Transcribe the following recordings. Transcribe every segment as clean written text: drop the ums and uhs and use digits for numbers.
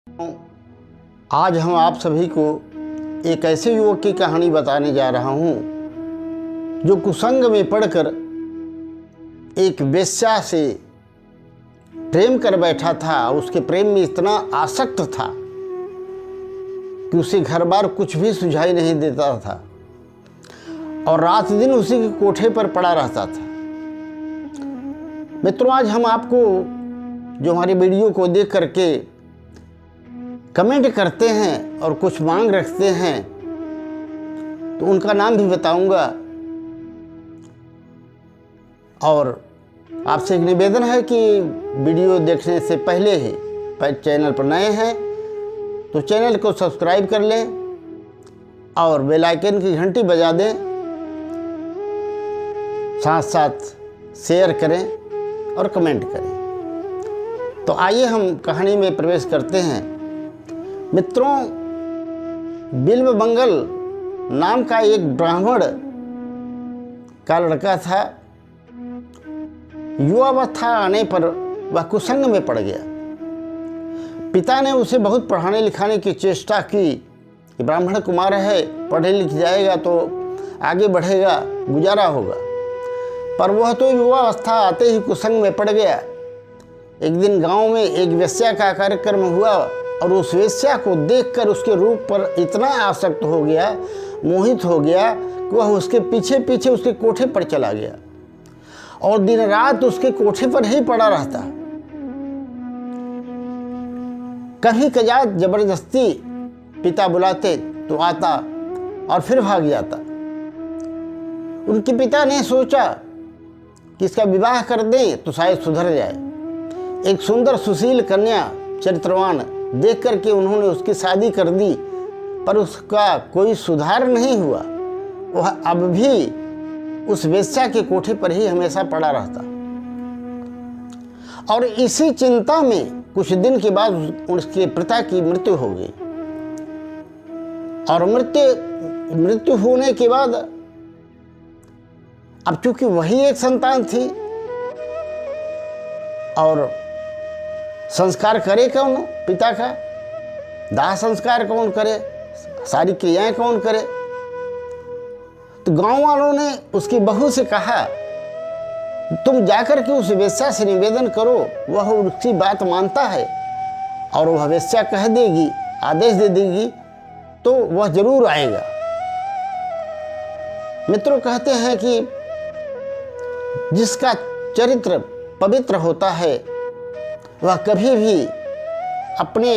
आज हम आप सभी को एक ऐसे युवक की कहानी बताने जा रहा हूँ जो कुसंग में पड़कर एक वेश्या से प्रेम कर बैठा था। उसके प्रेम में इतना आसक्त था कि उसे घर बार कुछ भी सुझाई नहीं देता था और रात दिन उसी के कोठे पर पड़ा रहता था। मित्रों, आज हम आपको जो हमारी वीडियो को देख करके कमेंट करते हैं और कुछ मांग रखते हैं तो उनका नाम भी बताऊंगा। और आपसे एक निवेदन है कि वीडियो देखने से पहले ही चैनल पर नए हैं तो चैनल को सब्सक्राइब कर लें और बेल आइकन की घंटी बजा दें, साथ साथ शेयर करें और कमेंट करें। तो आइए हम कहानी में प्रवेश करते हैं। मित्रों, बिल्वमंगल नाम का एक ब्राह्मण का लड़का था। युवावस्था आने पर वह कुसंग में पड़ गया। पिता ने उसे बहुत पढ़ाने लिखाने की चेष्टा की कि ब्राह्मण कुमार है, पढ़े लिख जाएगा तो आगे बढ़ेगा, गुजारा होगा, पर वह तो युवावस्था आते ही कुसंग में पड़ गया। एक दिन गांव में एक वेश्या का कार्यक्रम हुआ और उस वेश्या को देखकर उसके रूप पर इतना आसक्त हो गया, मोहित हो गया कि वह उसके पीछे पीछे उसके कोठे पर चला गया और दिन रात उसके कोठे पर ही पड़ा रहता। कभी कजात जबरदस्ती पिता बुलाते तो आता और फिर भाग जाता। उनके पिता ने सोचा कि इसका विवाह कर दें तो शायद सुधर जाए। एक सुंदर सुशील कन्या चरित्रवान देख करके उन्होंने उसकी शादी कर दी, पर उसका कोई सुधार नहीं हुआ। वह अब भी उस वेश्या के कोठे पर ही हमेशा पड़ा रहता और इसी चिंता में कुछ दिन के बाद उसके पिता की मृत्यु हो गई। और मृत्यु होने के बाद अब चूंकि वही एक संतान थी और संस्कार करे कौन पिता का, दाह संस्कार कौन करे, सारी क्रियाएं कौन करे। तो गांव वालों ने उसकी बहू से कहा तुम जाकर के उस वेश्या से निवेदन करो, वह उसकी बात मानता है और वह वेश्या कह देगी, आदेश दे देगी तो वह जरूर आएगा। मित्रों, कहते हैं कि जिसका चरित्र पवित्र होता है वह कभी भी अपने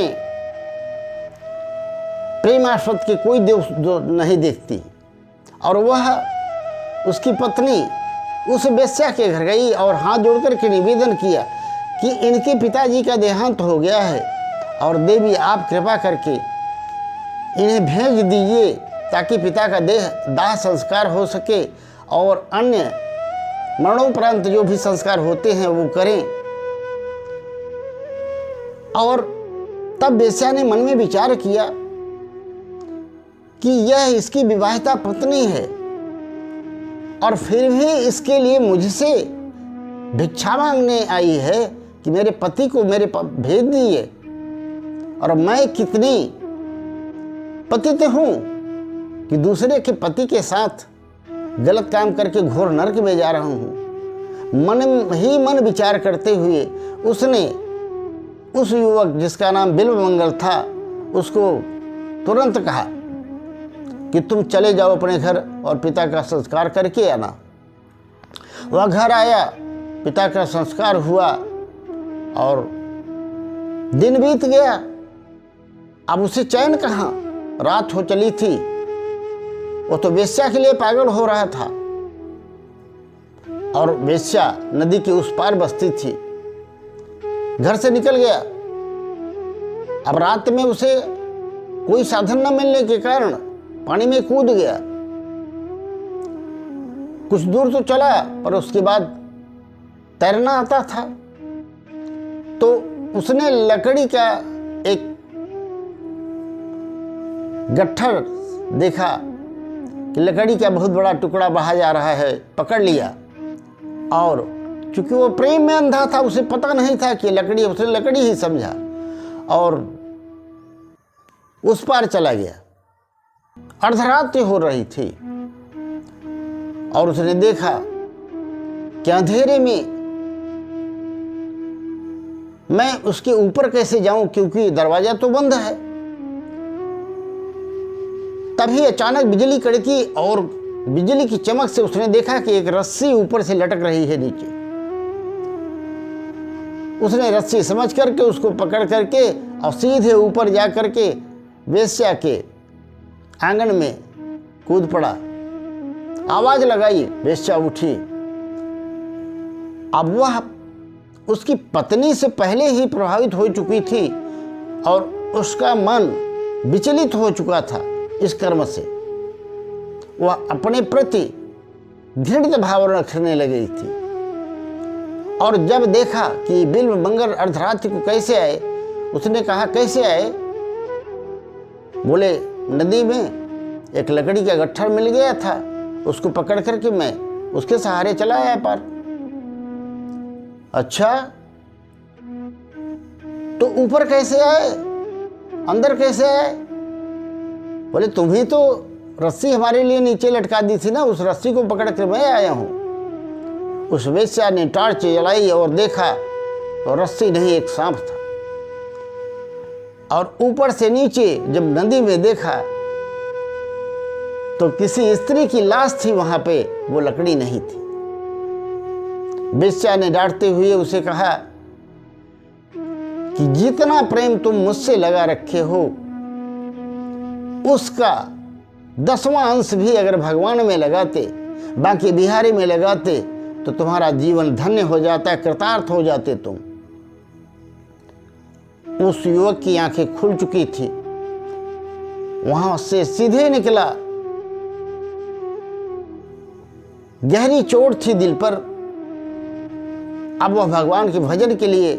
प्रेमास्पद के कोई दोष नहीं देखती। और वह उसकी पत्नी उस वेश्या के घर गई और हाथ जोड़कर के निवेदन किया कि इनके पिताजी का देहांत हो गया है और देवी आप कृपा करके इन्हें भेज दीजिए ताकि पिता का दाह संस्कार हो सके और अन्य मरणोपरांत जो भी संस्कार होते हैं वो करें। और तब वेश्या ने मन में विचार किया कि यह इसकी विवाहिता पत्नी है और फिर भी इसके लिए मुझसे भिक्षा मांगने आई है कि मेरे पति को मेरे भेज दिए। और मैं कितनी पतित हूं कि दूसरे के पति के साथ गलत काम करके घोर नरक में जा रहा हूं। मन ही मन विचार करते हुए उसने उस युवक जिसका नाम बिल्वमंगल था उसको तुरंत कहा कि तुम चले जाओ अपने घर और पिता का संस्कार करके आना। वह घर आया, पिता का संस्कार हुआ और दिन बीत गया। अब उसे चैन कहाँ, रात हो चली थी, वो तो वेश्या के लिए पागल हो रहा था और वेश्या नदी के उस पार बसती थी। घर से निकल गया। अब रात में उसे कोई साधन न मिलने के कारण पानी में कूद गया। कुछ दूर तो चला पर उसके बाद तैरना आता था तो उसने लकड़ी का एक गट्ठर देखा कि लकड़ी का बहुत बड़ा टुकड़ा बहा जा रहा है, पकड़ लिया। और चूंकि वो प्रेम में अंधा था, उसे पता नहीं था कि लकड़ी, उसने लकड़ी ही समझा और उस पार चला गया। अर्धरात्रि हो रही थी और उसने देखा कि अंधेरे में मैं उसके ऊपर कैसे जाऊं, क्योंकि दरवाजा तो बंद है। तभी अचानक बिजली कड़की और बिजली की चमक से उसने देखा कि एक रस्सी ऊपर से लटक रही है नीचे। उसने रस्सी समझ करके उसको पकड़ करके और सीधे ऊपर जा करके वेश्या के आंगन में कूद पड़ा। आवाज लगाई, वेश्या उठी। अब वह उसकी पत्नी से पहले ही प्रभावित हो चुकी थी और उसका मन विचलित हो चुका था इस कर्म से। वह अपने प्रति घृणित भाव रखने लगी थी। और जब देखा कि बिल्व मंगल अर्धरात्रि को कैसे आए, उसने कहा कैसे आए? बोले नदी में एक लकड़ी का गट्ठर मिल गया था, उसको पकड़ करके मैं उसके सहारे चला आया पार। अच्छा, तो ऊपर कैसे आए, अंदर कैसे आए? बोले तुम्ही तो रस्सी हमारे लिए नीचे लटका दी थी ना, उस रस्सी को पकड़ कर मैं आया हूं। उस वेश्या ने टॉर्च जलाई और देखा तो रस्सी नहीं, एक सांप था। और ऊपर से नीचे जब नदी में देखा तो किसी स्त्री की लाश थी वहां पे, वो लकड़ी नहीं थी। वेश्या ने डांटते हुए उसे कहा कि जितना प्रेम तुम मुझसे लगा रखे हो उसका 10वां अंश भी अगर भगवान में लगाते, बाकी बिहारी में लगाते, तो तुम्हारा जीवन धन्य हो जाता, कृतार्थ हो जाते तुम। उस युवक की आंखें खुल चुकी थी, वहां से सीधे निकला। गहरी चोट थी दिल पर। अब वह भगवान के भजन के लिए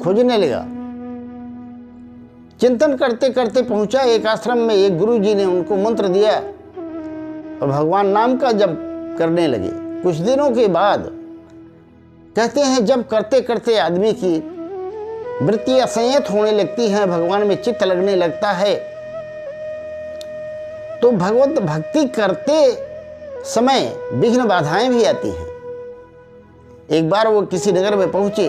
खोजने लगा। चिंतन करते करते पहुंचा एक आश्रम में। एक गुरु जी ने उनको मंत्र दिया और भगवान नाम का जप करने लगे। कुछ दिनों के बाद कहते हैं जब करते करते आदमी की वृत्तियां संयत होने लगती हैं, भगवान में चित्त लगने लगता है, तो भगवत भक्ति करते समय विघ्न बाधाएं भी आती हैं। एक बार वो किसी नगर में पहुंचे,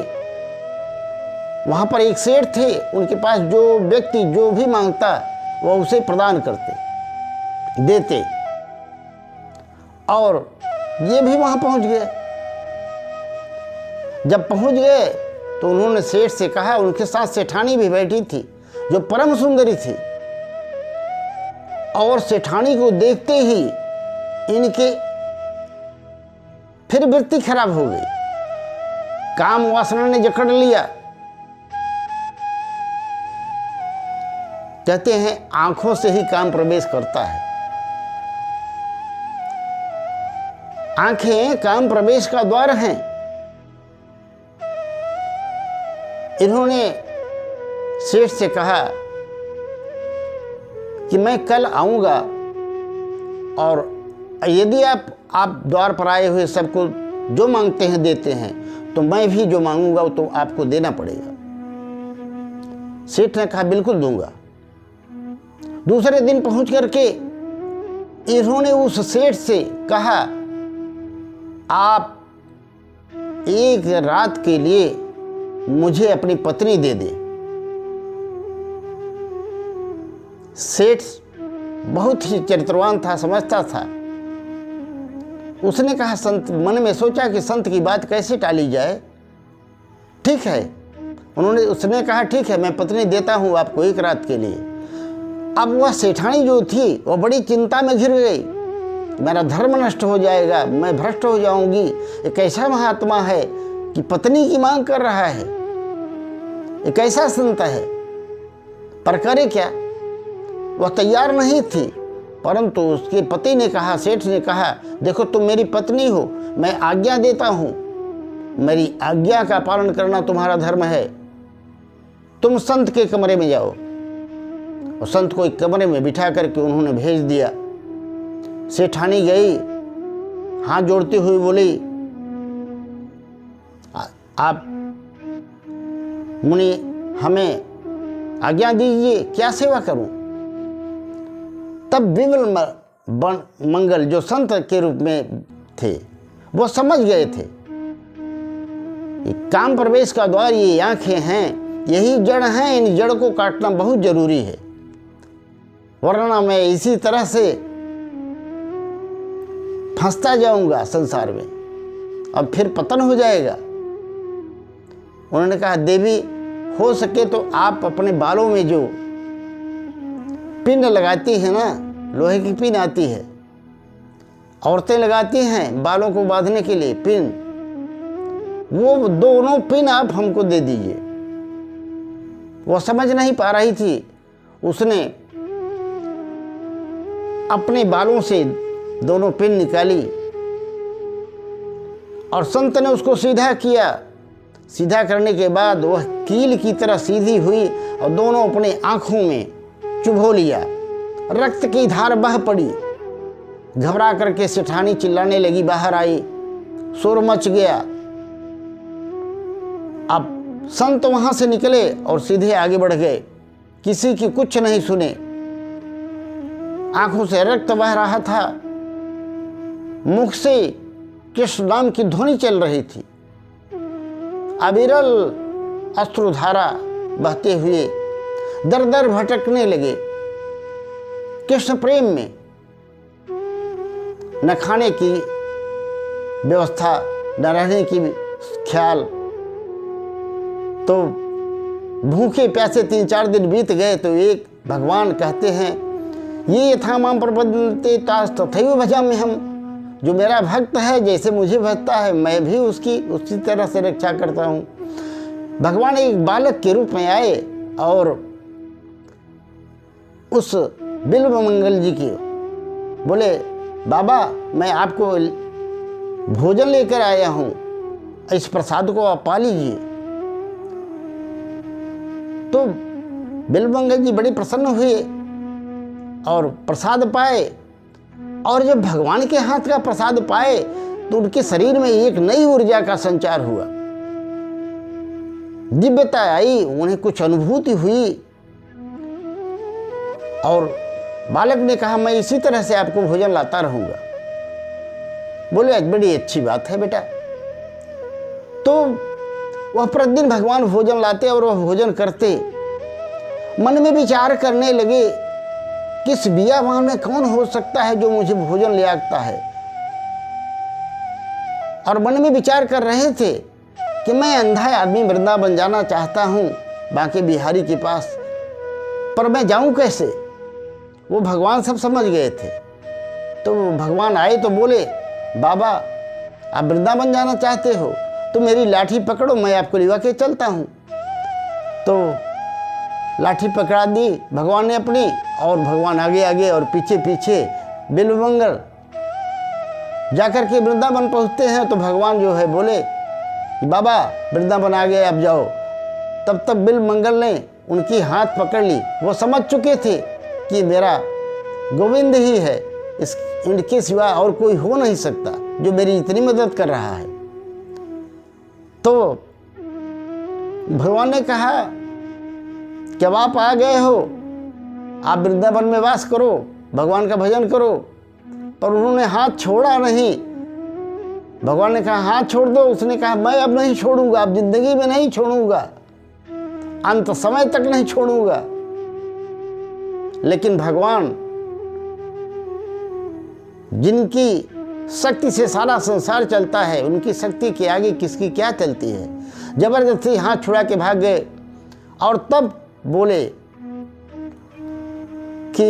वहां पर एक सेठ थे, उनके पास जो व्यक्ति जो भी मांगता वह उसे प्रदान करते, देते। और ये भी वहां पहुंच गए। जब पहुंच गए तो उन्होंने सेठ से कहा, उनके साथ सेठानी भी बैठी थी जो परम सुंदरी थी, और सेठानी को देखते ही इनके फिर वृत्ति खराब हो गई, काम वासना ने जकड़ लिया। कहते हैं आंखों से ही काम प्रवेश करता है। आंखें काम प्रवेश का द्वार हैं। इन्होंने सेठ से कहा कि मैं कल आऊंगा और यदि आप द्वार पर आए हुए सबको जो मांगते हैं देते हैं, तो मैं भी जो मांगूंगा तो आपको देना पड़ेगा। सेठ ने कहा बिल्कुल दूंगा। दूसरे दिन पहुंच करके इन्होंने उस सेठ से कहा, आप एक रात के लिए मुझे अपनी पत्नी दे दे। सेठ बहुत ही चरित्रवान था, समझता था। उसने कहा, संत मन में सोचा कि संत की बात कैसे टाली जाए। ठीक है, उसने कहा ठीक है, मैं पत्नी देता हूं आपको एक रात के लिए। अब वह सेठानी जो थी वह बड़ी चिंता में घिर गई, मेरा धर्म नष्ट हो जाएगा, मैं भ्रष्ट हो जाऊंगी। एक ऐसा महात्मा है कि पत्नी की मांग कर रहा है, एक ऐसा संत है, पर करे क्या? वह तैयार नहीं थी। परंतु उसके पति ने कहा, सेठ ने कहा, देखो तुम मेरी पत्नी हो, मैं आज्ञा देता हूं, मेरी आज्ञा का पालन करना तुम्हारा धर्म है। तुम संत के कमरे में जाओ। और संत को एक कमरे में बिठा करके उन्होंने भेज दिया। सेठानी गई, हाथ जोड़ती हुई बोली, आप मुनि हमें आज्ञा दीजिए, क्या सेवा करूं? तब विमल मंगल जो संत के रूप में थे वो समझ गए थे काम प्रवेश का द्वार ये आंखें हैं, यही जड़ हैं, इन जड़ को काटना बहुत जरूरी है, वरना मैं इसी तरह से फंसता जाऊंगा संसार में, अब फिर पतन हो जाएगा। उन्होंने कहा देवी हो सके तो आप अपने बालों में जो पिन लगाती है ना, लोहे की पिन आती है, औरतें लगाती हैं बालों को बांधने के लिए पिन, वो दोनों पिन आप हमको दे दीजिए। वो समझ नहीं पा रही थी, उसने अपने बालों से दोनों पिन निकाली और संत ने उसको सीधा किया। सीधा करने के बाद वह कील की तरह सीधी हुई और दोनों अपने आंखों में चुभो लिया। रक्त की धार बह पड़ी। घबरा करके सेठानी चिल्लाने लगी, बाहर आई, शोर मच गया। अब संत वहां से निकले और सीधे आगे बढ़ गए, किसी की कुछ नहीं सुने। आंखों से रक्त बह रहा था, मुख से कृष्ण नाम की ध्वनि चल रही थी। अविरल अश्रुधारा बहते हुए दर दर भटकने लगे कृष्ण प्रेम में। न खाने की व्यवस्था, न रहने की ख्याल, तो भूखे प्यासे 3-4 दिन बीत गए तो एक भगवान कहते हैं ये यथा माम प्रपद्यन्ते तथैव भजामि हम, जो मेरा भक्त है जैसे मुझे भजता है मैं भी उसकी उसी तरह से रक्षा करता हूँ। भगवान एक बालक के रूप में आए और उस बिल्व मंगल जी की बोले बाबा मैं आपको भोजन लेकर आया हूँ, इस प्रसाद को आप पा लीजिए। तो बिल्व मंगल जी बड़े प्रसन्न हुए और प्रसाद पाए, और जब भगवान के हाथ का प्रसाद पाए तो उनके शरीर में एक नई ऊर्जा का संचार हुआ, दिव्यता आई, उन्हें कुछ अनुभूति हुई। और बालक ने कहा मैं इसी तरह से आपको भोजन लाता रहूंगा। बोले आज बड़ी अच्छी बात है बेटा। तो वह प्रतिदिन भगवान भोजन लाते और वह भोजन करते। मन में विचार करने लगे किस बियावान में कौन हो सकता है जो मुझे भोजन ले आता है। और मन में विचार कर रहे थे कि मैं अंधा आदमी वृंदावन जाना चाहता हूँ बांके बिहारी के पास, पर मैं जाऊँ कैसे। वो भगवान सब समझ गए थे। तो भगवान आए तो बोले बाबा आप वृंदावन जाना चाहते हो तो मेरी लाठी पकड़ो, मैं आपको लिवा के चलता हूँ। तो लाठी पकड़ा दी भगवान ने अपनी, और भगवान आगे आगे और पीछे पीछे। बिल्वमंगल जाकर के वृंदावन पहुँचते हैं तो भगवान जो है बोले कि बाबा वृंदावन आ गए अब जाओ। तब तक बिल्वमंगल ने उनकी हाथ पकड़ ली। वो समझ चुके थे कि मेरा गोविंद ही है, इनके सिवा और कोई हो नहीं सकता जो मेरी इतनी मदद कर रहा है। तो भगवान ने कहा कि अब आप आ गए हो, आप वृंदावन में वास करो, भगवान का भजन करो। पर उन्होंने हाथ छोड़ा नहीं। भगवान ने कहा हाथ छोड़ दो, उसने कहा मैं अब नहीं छोड़ूंगा, अब जिंदगी में नहीं छोड़ूंगा, अंत समय तक नहीं छोड़ूंगा। लेकिन भगवान जिनकी शक्ति से सारा संसार चलता है, उनकी शक्ति के आगे किसकी क्या चलती है। जबरदस्ती हाथ छुड़ा के भाग गए और तब बोले कि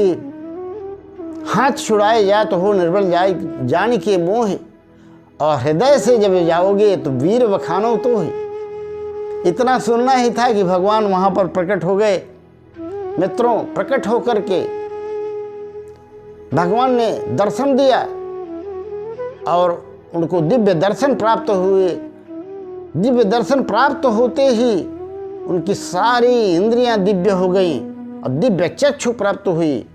हाथ छुड़ाए जा तो हो निर्बल जाए जान के मोह, और हृदय से जब जाओगे तो वीर बखानो तो है। इतना सुनना ही था कि भगवान वहां पर प्रकट हो गए। मित्रों, प्रकट होकर के भगवान ने दर्शन दिया और उनको दिव्य दर्शन प्राप्त हुए। दिव्य दर्शन प्राप्त होते ही उनकी सारी इंद्रियां दिव्य हो गई और दिव्य चक्षु प्राप्त हुई।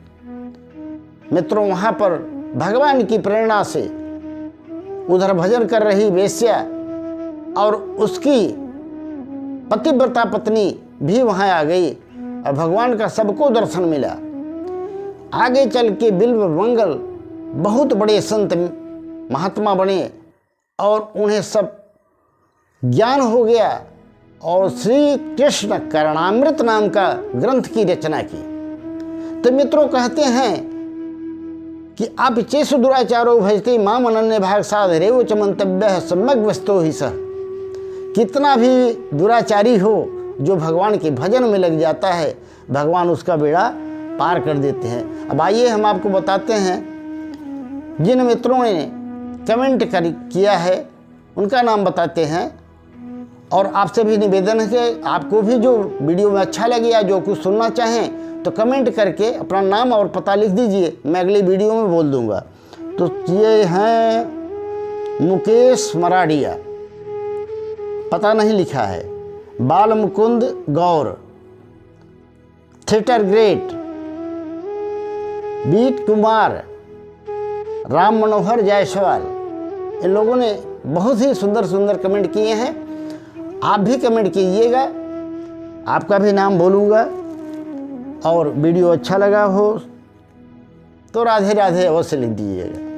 मित्रों, वहां पर भगवान की प्रेरणा से उधर भजन कर रही वेश्या और उसकी पतिव्रता पत्नी भी वहां आ गई और भगवान का सबको दर्शन मिला। आगे चल के बिल्व मंगल बहुत बड़े संत महात्मा बने और उन्हें सब ज्ञान हो गया और श्री कृष्ण करणामृत नाम का ग्रंथ की रचना की। तो मित्रों कहते हैं कि आप चेसु दुराचारो भजते माम अनन्य भाग साध रेव च मंतव्य सम्यक वस्तो ही सह। कितना भी दुराचारी हो जो भगवान के भजन में लग जाता है, भगवान उसका बेड़ा पार कर देते हैं। अब आइए हम आपको बताते हैं जिन मित्रों ने कमेंट किया है उनका नाम बताते हैं। और आपसे भी निवेदन है कि आपको भी जो वीडियो में अच्छा लगे या जो कुछ सुनना चाहें तो कमेंट करके अपना नाम और पता लिख दीजिए, मैं अगली वीडियो में बोल दूंगा। तो ये हैं मुकेश मराडिया, पता नहीं लिखा है, बाल मुकुंद गौर, थिएटर ग्रेट, बीट कुमार, राम मनोहर जायसवाल, इन लोगों ने बहुत ही सुंदर सुंदर कमेंट किए हैं। आप भी कमेंट कीजिएगा, आपका भी नाम बोलूँगा। और वीडियो अच्छा लगा हो तो राधे राधे अवश्य लिख दीजिएगा।